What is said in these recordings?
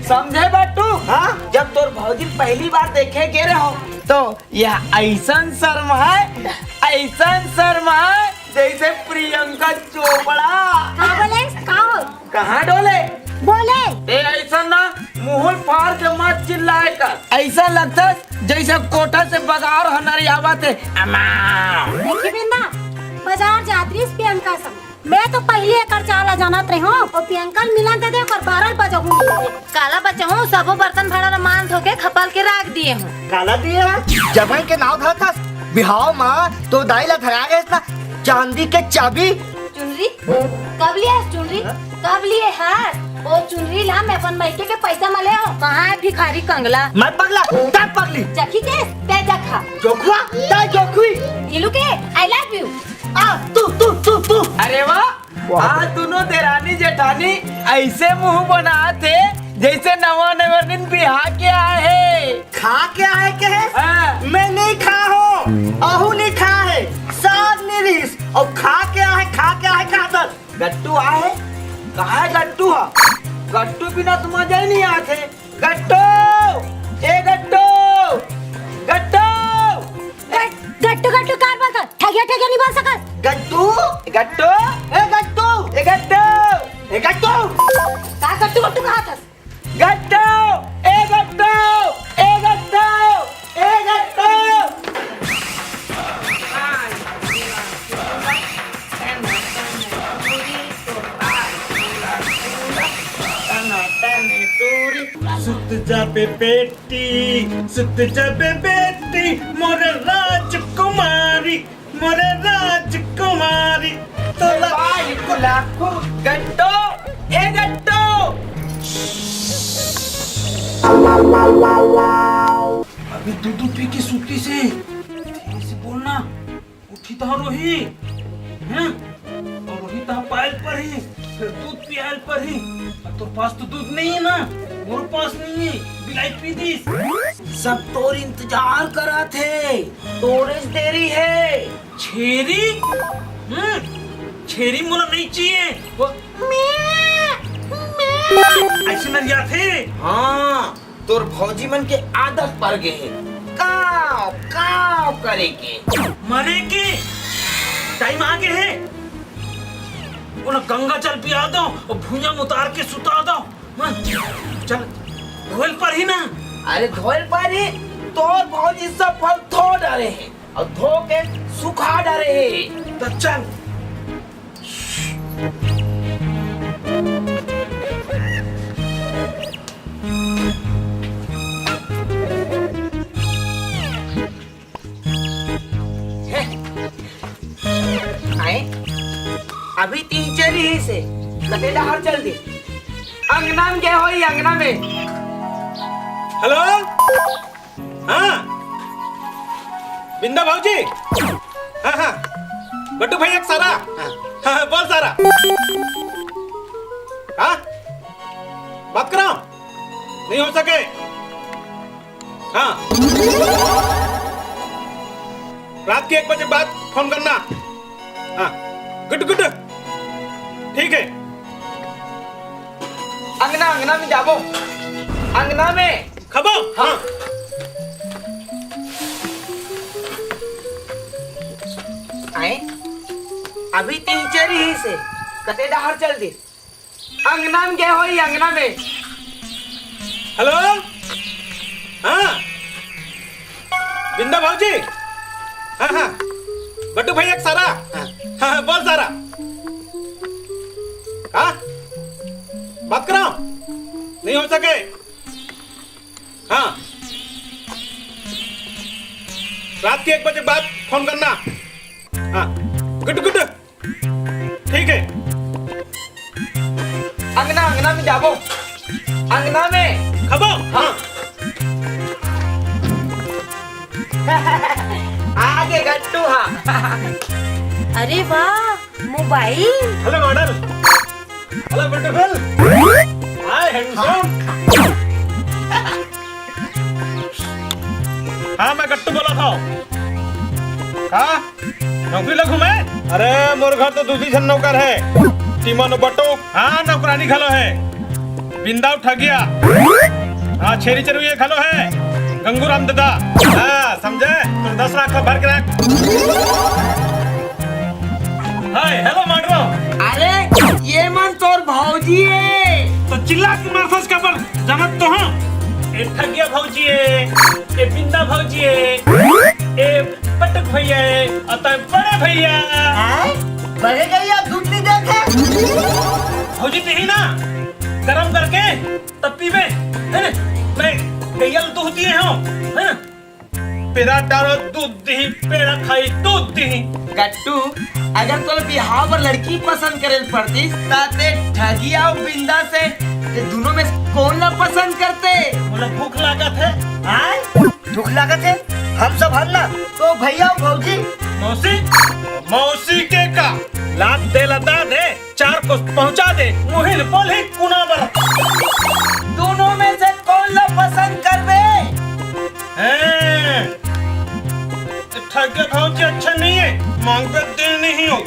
समझे बट्टू? हाँ? जब तोर भौजी पहली बार देखे गे रहे हो तो यह ऐसन शर्मा है जैसे प्रियंका चोपड़ा। कहाँ डोले बोले ए ऐसा ना मुहल फाड़ के मत चिल्लाए कर। ऐसा लगता जैसे कोठा से बगार हनरी आवत है। देखी बिंदा बाजार जात्री प्रियंका संग मैं तो पहले एकर चाला जानत रही हूँ और प्रियंका मिलन दे कर 12 बजे हूँ काला बच्चा हूँ सबो बर्तन भाड़ा मान धो के खपाल के रख दिए हूँ। काला दिए जबन के नाव धरता बिहाव माँ तो दाई ला धरा गए ना चांदी के चाबी। चुनरी कब लिए चुनरी कब लिए है वो चुनरी ला मैं अपन मैके के पैसा मले हो। कहाँ है भिखारी कंगला? मैं पगला तब पगली जखी के ते जखा जोखुआ ता जोखुई इलू के आई लव यू। तू अरे वाह आज दोनों देरानी जेठानी ऐसे मुंह बनाते जैसे नवा दिन बिहार के आए है। खा के आए के है? हाँ। मैं नहीं खा हूँ आहू नहीं खा है साग निरीस और खा के आए खातर गट्टू आए कहा है गट्टू है? गट्टू बिना तो मजा ही नहीं आते। गट्टू ए गट्टू गट्टू गट्टू गट्टू कार बोल कर ठगिया नहीं बोल सकत। गट्टू गट्टू ए गट्टू ए गट्टू ए गट्टू का गट्टू गट्टू कहा था गट्टू ए गट्टू ए गट्टू ए गट्टू। सुत जाबे बेटी मोरे राजकुमारी तोला लाखों गट्टू ए गट्टू। अभी दूध पी के सूती से धीरे से बोलना उठी तो रोही हैं और रोही तो पायल पर ही फिर दूध पियाल पर ही। अब तो पास तो दूध नहीं है ना मेरे पास नहीं है बिलाई पी दी। सब तोर इंतजार करा थे तोरे देरी है। छेरी छेरी मुला नहीं चाहिए वो ऐसे नरिया थे। हाँ तोर भौजी मन के आदत पड़ गए है काव काव करे के मरे के टाइम आगे है। उन्हें गंगा जल पिया दो और भुइया उतार के सुता दो। चल धोल पर ही ना। अरे धोल पर ही तोर भौजी सब फल धो डरे हैं और धो के सुखा डरे हैं। तो चल अभी 3-4 ही से लपेटा हर चल दे अंगना में क्या हो अंगना में। हेलो हाँ बिंदा भाऊजी हाँ बट्टू भैया सारा हाँ बोल सारा हाँ बात करो नहीं हो सके हाँ रात के 1 बजे बाद फोन करना। हाँ गुड ठीक है। अंगना में जाबो अंगना में खबो हाँ आए अभी 3-4 ही से कते डहर चल दे अंगना में क्या हो अंगना में। हेलो हाँ बिंदा भाऊजी हाँ बट्टू भैया सारा हाँ बोल सारा हाँ बात करो नहीं हो सके हाँ रात के 1 बजे बाद फोन करना। हाँ गुड ठीक है। अंगना में जाबो अंगना में खबो हाँ आगे गट्टू हाँ। अरे वाह mobile. Hello model hello beautiful hi handsome. हाँ मैं गट्टू बोला था। हाँ नौकरी लगू मैं? अरे मोर घर तो दूसरी जन नौकर है टीमन बट्टू। हाँ नौकरानी खलो है बिंदा उठा गया। हाँ छेरी चरू ये खलो है गंगूराम दादा। हाँ समझे तुम 10 लाख का भर के रख। हाय हेलो माडरो। अरे ये मन तोर भौजी है। तो चिल्ला के मारफस का पर जानत तो हूँ। ए ठगिया भौजी है, ए बिंदा भौजी है, ए पटक भैया है, अतः बड़े भैया। बड़े गैया दूध नहीं देते। भौजी ही ना गरम करके तब पीबे है ना। मैं गैया दूध दिए हूँ है ना। पेड़ा डालो दूध दी, पेड़ा खाई दूध दी। गट्टू अगर तोर बिहाव पर लड़की पसंद करे पड़ती ताते ठगिया और बिंदा से ये दोनों में कौन ना पसंद करते? बोला भूख लागत है। आय दुख लागत है हम सब हल ना तो भैया और भौजी। मौसी मौसी के का लात दे लदा दे 4 को पहुंचा दे मुहिल बोले कुना बर। दोनों में से कौन ना पसंद करबे? ठगे भौजी अच्छा नहीं है, मांग पे दे नहीं हो।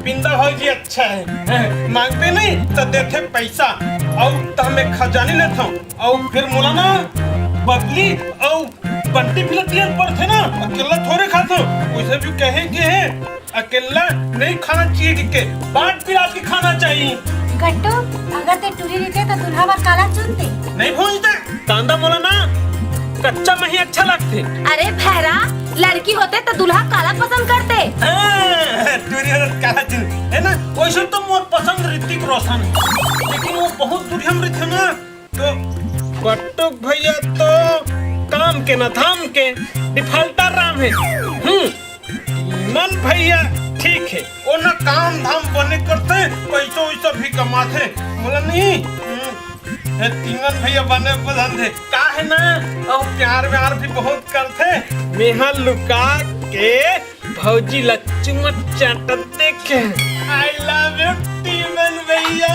बिंदा भौजी अच्छा है, मांग पे नहीं तो देते पैसा और तो हमें खजानी लेता हूँ और फिर मोलाना बबली और बंटी फिलतिया पर थे ना। अकेला थोड़े खाता हूँ, उसे भी कहे कि है अकेला नहीं खाना चाहिए कि बांट पिला के खाना चाहिए। गट्टू अगर ते टूरी रहते तो दुल्हा बर काला चुनते। नहीं भूलते कांदा मोलाना कच्चा में ही अच्छा लगते। अरे भैरा लड़की होते तो दूल्हा काला पसंद करते। काला चिन है ना। वैसे तो मोर पसंद ऋतिक रोशन है, लेकिन वो बहुत दुर्गम ऋत है ना। तो बट्टुक भैया तो काम के न धाम के डिफाल्टर राम है। मन भैया ठीक है, वो न काम धाम बने करते पैसों वैसा भी कमाते। बोला नहीं तीनन भैया बने पसंद है का है ना। और प्यार व्यार भी बहुत करते। मेहा लुका के भौजी लच्चुमत चाटत देखे। आई लव यू तीनन भैया।